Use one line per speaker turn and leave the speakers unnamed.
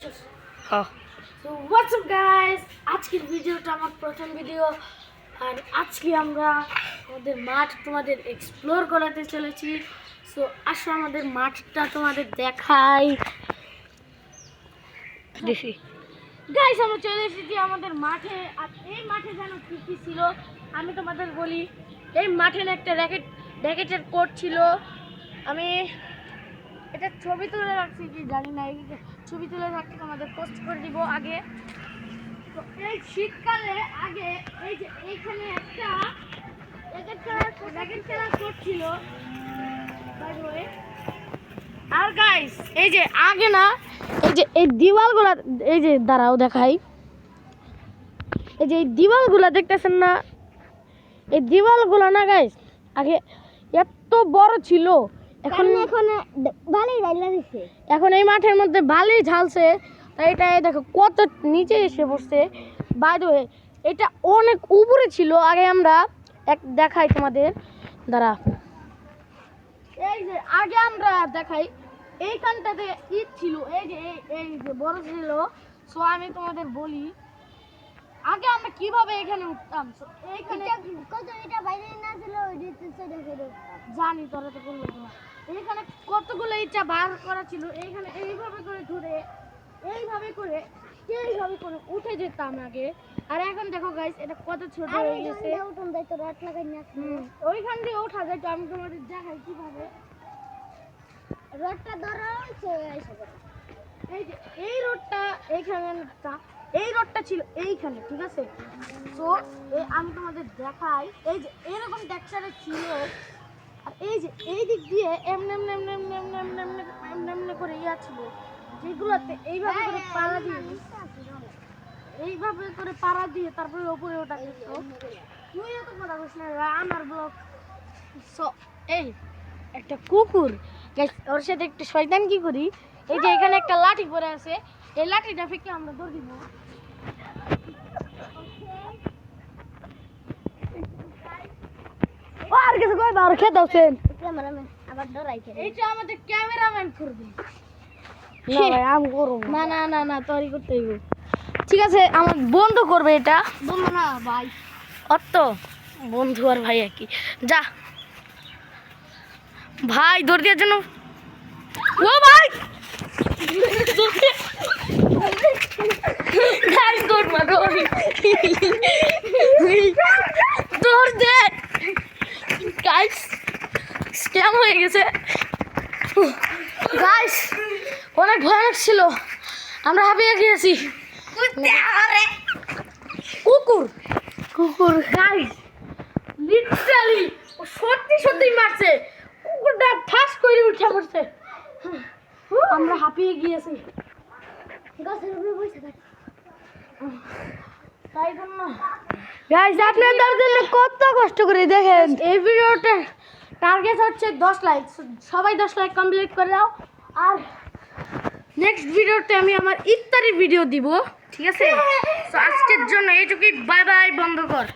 So what's up guys, আজকের ভিডিওটা আমার প্রথম ভিডিও আর আজকে আমরা আমাদের মাঠ তোমাদের এক্সপ্লোর করাতে চলেছি। সো আসো আমাদের মাঠটা তোমাদের দেখাই। দেখি গাইস, আমরা চলে এসেছি আমাদের মাঠে। আর এই মাঠে যেন কী কী ছিল আমি তোমাদের বলি। এই মাঠে একটা র্যাকেটের কোর্ট ছিল। আমি এটা ছবি তুলে রাখছি কি জানি না, এই ছবি তুলে রাখতে তোমাদের পোস্ট করে দিব আগে। তো এই শীতকালে আগে এই যে এইখানে একটা র্যাকেট খেলার কোর্ট ছিল বাই দ্য ওয়ে। আর গাইস এই যে আগে না, এই যে এই দিওয়ালগুলা, এই যে দাঁড়াও দেখাই, এই যে এই দিওয়ালগুলা দেখতেছেন না, এই দিওয়ালগুলা না গাইস আগে এত বড় ছিল। এখন বালি ঢালা দিছে, এখন এই মাঠের মধ্যে বালি ঝালছে, তাই এটা দেখো কত নিচে এসে পড়ছে। বাই দ্য ওয়ে এটা অনেক উপরে ছিল আগে। আমরা দেখাই তোমাদের, দাঁড়া, এই যে আগে আমরা দেখাই এইখানটাতে ইট ছিল, এই যে এই যে বড় ছিল। সো আমি তোমাদের বলি আগে আমরা কিভাবে এখানে উঠতাম। এইখানে কত এটা বাইরে না ছিল, জানি তোরা তো বললো না। এইখানে কতগুলো ইটা বার করা ছিল, এইখানে এইভাবে করে ধরে এইভাবে করে উঠে যেতাম আগে। আর এখন দেখো গাইস এটা কত ছোট হয়ে গেছে। ওইখান দিয়ে ওঠা যায়, তো আমি তোমাদের দেখাই কিভাবে। রডটা ধরো, এই যে এই রডটা এইখানে, এই রডটা ছিল এইখানে, ঠিক আছে। তো আমি তোমাদের দেখাই, এই যে এরকম টেক্সচারে ছিল। আর এই যে এই দিক দিয়ে এমনি করে ইয়া ছিল, যেগুলোতে এইভাবে করে পাড়া দিয়ে তারপরে ওপরে ওটা গেছো। তুই এত কথা বলিস না, আমার ব্লগ। সো এই একটা কুকুর গাইস, ওর সাথে একটু শয়তান কি করি, এই যে এখানে একটা লাঠি পড়ে আছে, এই লাঠিটা ফেকে আমরা দৌড় দিব। আর কিছু কই দাও, খেতে দাওছেন ক্যামেরাম্যান আবার ডরাই খেলে, এইটা আমাদের ক্যামেরাম্যান করবে। না ভাই আমি করব না, না না না তৈরি করতে হইব, ঠিক আছে। আমার বন্ধু করবে এটা, বন্ধু না ভাই, অত বন্ধু আর ভাই একই। যা ভাই দৌড় দেওয়ার জন্য, ও ভাই দৌড় দে গাইস, স্ক্যাম হয়ে গেছে গাইস, অনেক ভয়ানক ছিল, আমরা হাঁপিয়ে গিয়েছি। কুকুর গাইস লিটারালি সত্যি মারছে, কুকুরটা ঠাস করে উঠে পড়ছে, আমরা হাঁপিয়ে গিয়েছি। গাছের উপরে বসে থাকি, তাই জন্য গাইস আপনাদের জন্য কত কষ্ট করে দেখেন। এই ভিডিওটা টার্গেট হচ্ছে 10 লাইক, সবাই 10 লাইক কমপ্লিট করে দাও। আর নেক্সট ভিডিওতে আমি আমার ইফতারির ভিডিও দিব, ঠিক আছে। তো আজকের জন্য এইটুকুই, বাই বাই, বন্ধ কর।